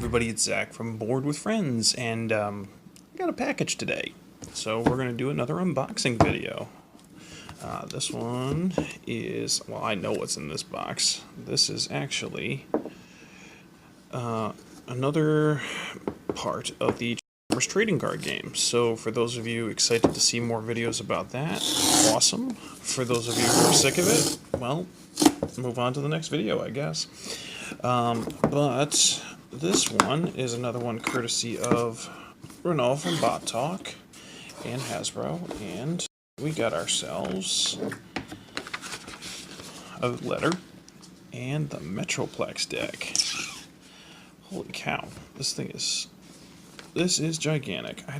everybody, it's Zach from Board with Friends, and I got a package today. So we're going to do another unboxing video. This one is, well, I know what's in this box. This is actually another part of the Transformers trading card game. So for those of you excited to see more videos about that, awesome. For those of you who are sick of it, well, move on to the next video, I guess. But this one is another one courtesy of Renault from Bot Talk and Hasbro, and we got ourselves a letter and the Metroplex deck. Holy cow, this is gigantic. I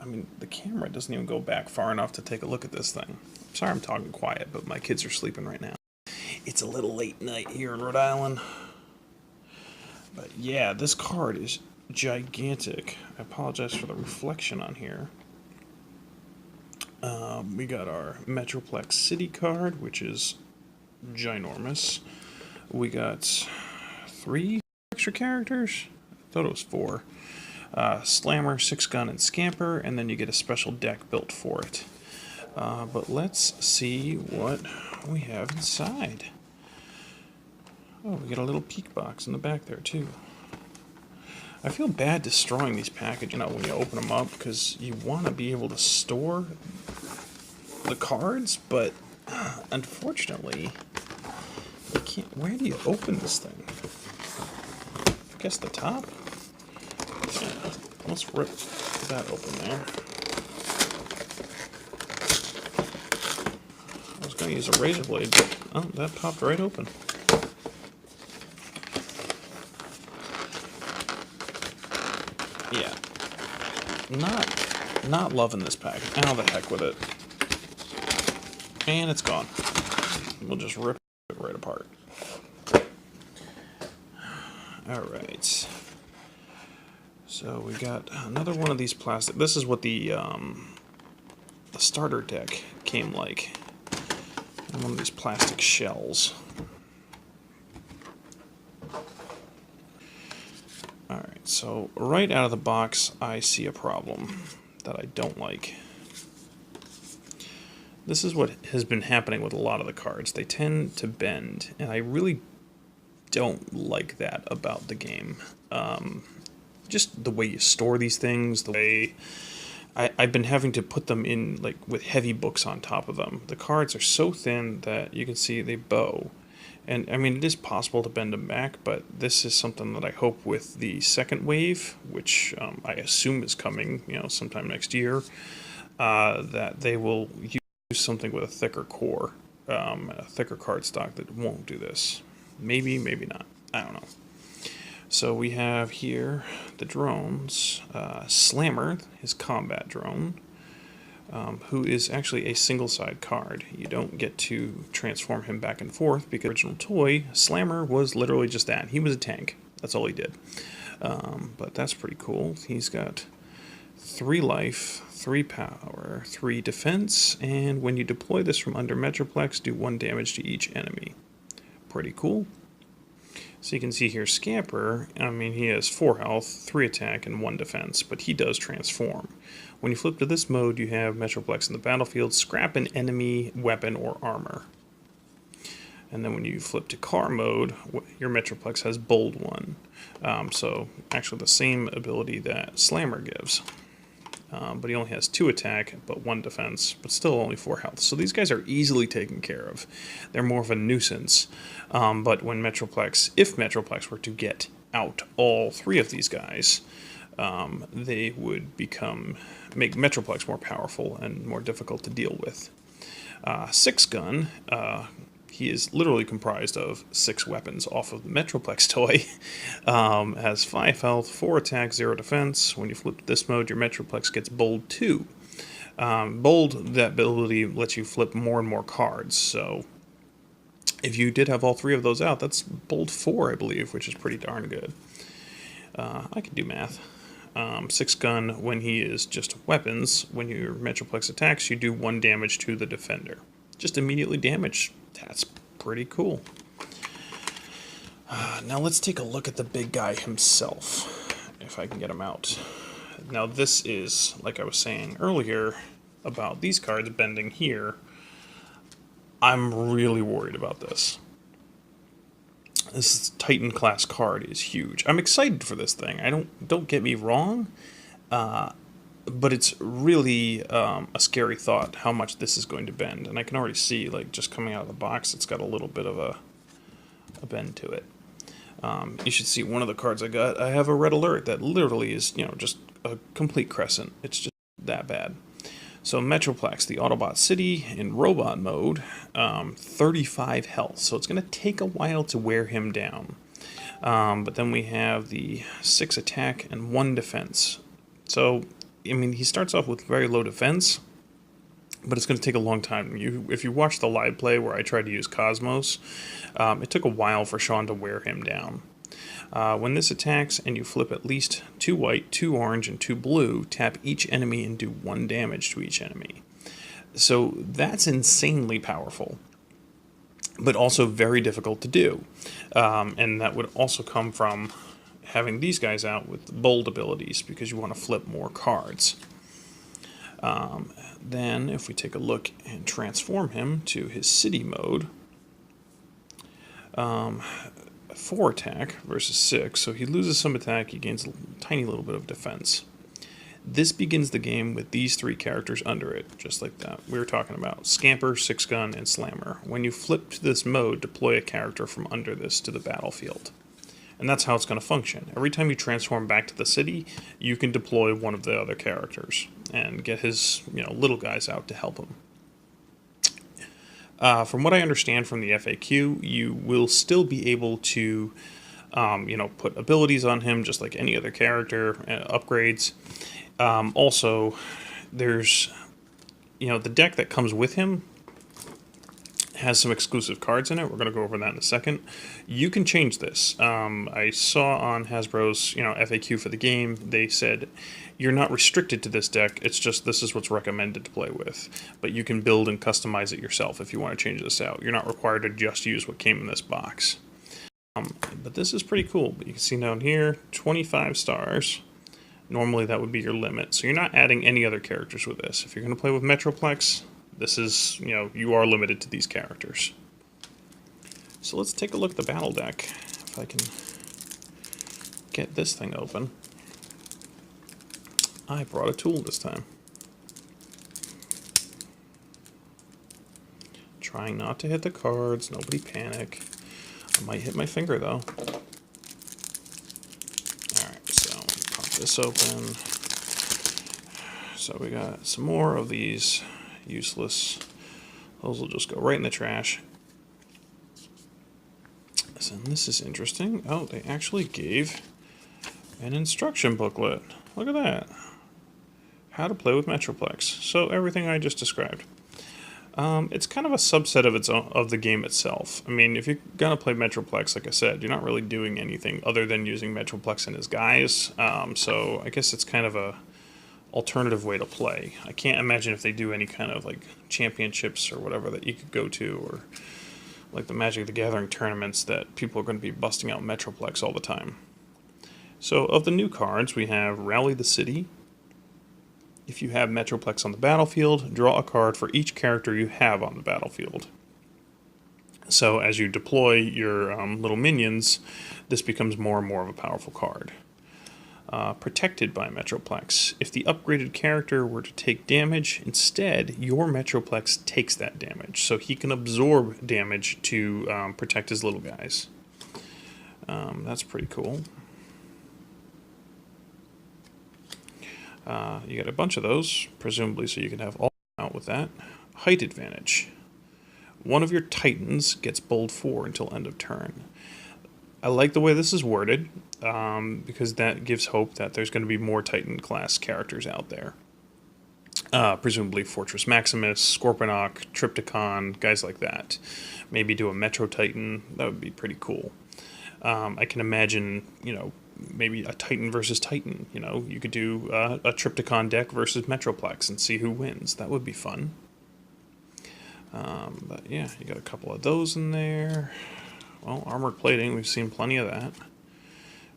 mean, the camera doesn't even go back far enough to take a look at this thing. Sorry I'm talking quiet, but my kids are sleeping right now. It's a little late night here in Rhode Island. But yeah, this card is gigantic. I apologize for the reflection on here. We got our Metroplex City card, which is ginormous. We got 3 extra characters. I thought it was 4. Slammer, 6-Gun, and Scamper, and then you get a special deck built for it. But let's see what we have inside. Oh, we got a little peek box in the back there, too. I feel bad destroying these packages, when you open them up, because you want to be able to store the cards, but unfortunately, you can't. Where do you open this thing? I guess the top? Yeah, let's rip that open there. I was going to use a razor blade, but oh, that popped right open. Yeah, not loving this pack. How the heck with it? And it's gone. We'll just rip it right apart. Alright. So we got another one of these plastic. This is what the starter deck came like. One of these plastic shells. Alright, so right out of the box, I see a problem that I don't like. This is what has been happening with a lot of the cards. They tend to bend, and I really don't like that about the game. Just the way you store these things, the way I've been having to put them in with heavy books on top of them. The cards are so thin that you can see they bow. And I mean, it is possible to bend them back, but this is something that I hope with the second wave, which I assume is coming, sometime next year, that they will use something with a thicker core, a thicker cardstock that won't do this. Maybe, maybe not. I don't know. So we have here the drones. Slammer, his combat drone, who is actually a single-side card. You don't get to transform him back and forth because the original toy, Slammer, was literally just that. He was a tank. That's all he did. But that's pretty cool. He's got 3 life, 3 power, 3 defense, and when you deploy this from under Metroplex, do 1 damage to each enemy. Pretty cool. So you can see here, Scamper, I mean, he has 4 health, 3 attack, and 1 defense, but he does transform. When you flip to this mode, you have Metroplex in the battlefield, scrap an enemy weapon or armor. And then when you flip to car mode, your Metroplex has Bold 1. So actually the same ability that Slammer gives. But he only has 2 attack, but 1 defense, but still only 4 health. So these guys are easily taken care of. They're more of a nuisance. But when if Metroplex were to get out all 3 of these guys, they would make Metroplex more powerful and more difficult to deal with. 6-Gun, he is literally comprised of 6 weapons off of the Metroplex toy. Has 5 health, 4 attack, 0 defense. When you flip to this mode, your Metroplex gets Bold 2. Bold, that ability lets you flip more and more cards. So if you did have all 3 of those out, that's Bold 4, I believe, which is pretty darn good. I can do math. 6-Gun, when he is just weapons, when your Metroplex attacks, you do 1 damage to the defender. Just immediately damage. That's pretty cool. Now let's take a look at the big guy himself, if I can get him out. Now this is, like I was saying earlier, about these cards bending here. I'm really worried about this. This Titan class card is huge. I'm excited for this thing. Don't get me wrong, but it's really a scary thought how much this is going to bend. And I can already see, like, just coming out of the box, it's got a little bit of a bend to it. You should see one of the cards I got. I have a red alert that literally is, just a complete crescent. It's just that bad. So Metroplex, the Autobot City in robot mode, 35 health. So it's going to take a while to wear him down. But then we have the 6 attack and 1 defense. So, I mean, he starts off with very low defense, but it's going to take a long time. If you watch the live play where I tried to use Cosmos, it took a while for Sean to wear him down. When this attacks and you flip at least 2 white, 2 orange, and 2 blue, tap each enemy and do 1 damage to each enemy. So that's insanely powerful, but also very difficult to do. And that would also come from having these guys out with bold abilities, because you want to flip more cards. Then if we take a look and transform him to his city mode, 4 attack versus 6, so he loses some attack, he gains a tiny little bit of defense. This begins the game with these 3 characters under it, just like that we were talking about: Scamper, 6-Gun, and Slammer. When you flip to this mode, deploy a character from under this to the battlefield. And that's how it's going to function. Every time you transform back to the city, you can deploy one of the other characters and get his little guys out to help him. From what I understand from the FAQ, you will still be able to put abilities on him just like any other character, upgrades. Also, there's the deck that comes with him has some exclusive cards in it. We're going to go over that in a second. You can change this. I saw on Hasbro's FAQ for the game, they said you're not restricted to this deck. It's just this is what's recommended to play with. But you can build and customize it yourself if you want to change this out. You're not required to just use what came in this box. But this is pretty cool. You can see down here, 25 stars. Normally that would be your limit. So you're not adding any other characters with this. If you're going to play with Metroplex, this is, you are limited to these characters. So let's take a look at the battle deck. If I can get this thing open. I brought a tool this time. Trying not to hit the cards, nobody panic. I might hit my finger though. Alright, so pop this open. So we got some more of these useless. Those will just go right in the trash. So this is interesting. Oh, they actually gave an instruction booklet. Look at that. How to play with Metroplex. So everything I just described. It's kind of a subset of the game itself. I mean, if you're gonna play Metroplex, like I said, you're not really doing anything other than using Metroplex and his guys. So I guess it's kind of a alternative way to play. I can't imagine if they do any kind of like championships or whatever that you could go to, or like the Magic the Gathering tournaments, that people are going to be busting out Metroplex all the time. So of the new cards, we have Rally the City. If you have Metroplex on the battlefield, draw a card for each character you have on the battlefield. So as you deploy your little minions, this becomes more and more of a powerful card. Protected by Metroplex. If the upgraded character were to take damage, instead, your Metroplex takes that damage. So he can absorb damage to protect his little guys. That's pretty cool. You got a bunch of those, presumably so you can have all out with that. Height advantage. One of your Titans gets bold 4 until end of turn. I like the way this is worded, because that gives hope that there's going to be more Titan class characters out there. Presumably Fortress Maximus, Scorponok, Trypticon, guys like that. Maybe do a Metro Titan. That would be pretty cool. I can imagine, maybe a Titan versus Titan. You could do a Trypticon deck versus Metroplex and see who wins. That would be fun. But yeah, you got a couple of those in there. Well, armored plating, we've seen plenty of that.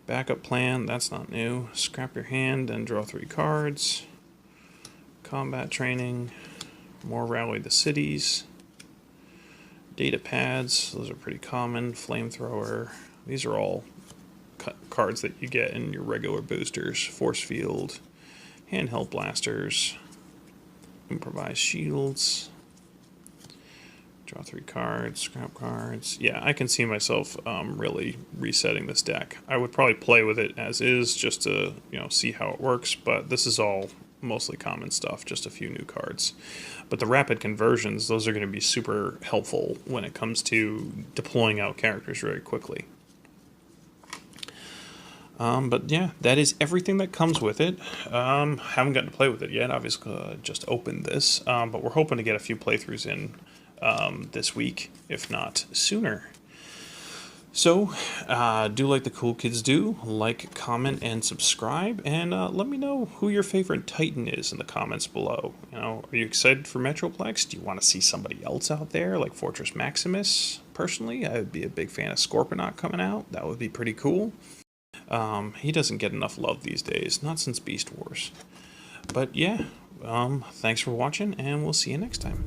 Backup plan, that's not new. Scrap your hand and draw 3 cards. Combat training. More rally the cities. Data pads, those are pretty common. Flamethrower. These are all cards that you get in your regular boosters. Force field. Handheld blasters. Improvised shields. Draw 3 cards, scrap cards. Yeah, I can see myself really resetting this deck. I would probably play with it as is just to see how it works, but this is all mostly common stuff, just a few new cards. But the rapid conversions, those are going to be super helpful when it comes to deploying out characters very quickly. But yeah, that is everything that comes with it. Haven't gotten to play with it yet, obviously just opened this, but we're hoping to get a few playthroughs in this week, if not sooner. So, do like the cool kids do, like, comment, and subscribe, and let me know who your favorite Titan is in the comments below. Are you excited for Metroplex? Do you want to see somebody else out there, like Fortress Maximus? Personally, I would be a big fan of Scorponaut coming out. That would be pretty cool. He doesn't get enough love these days, not since Beast Wars. But yeah, thanks for watching, and we'll see you next time.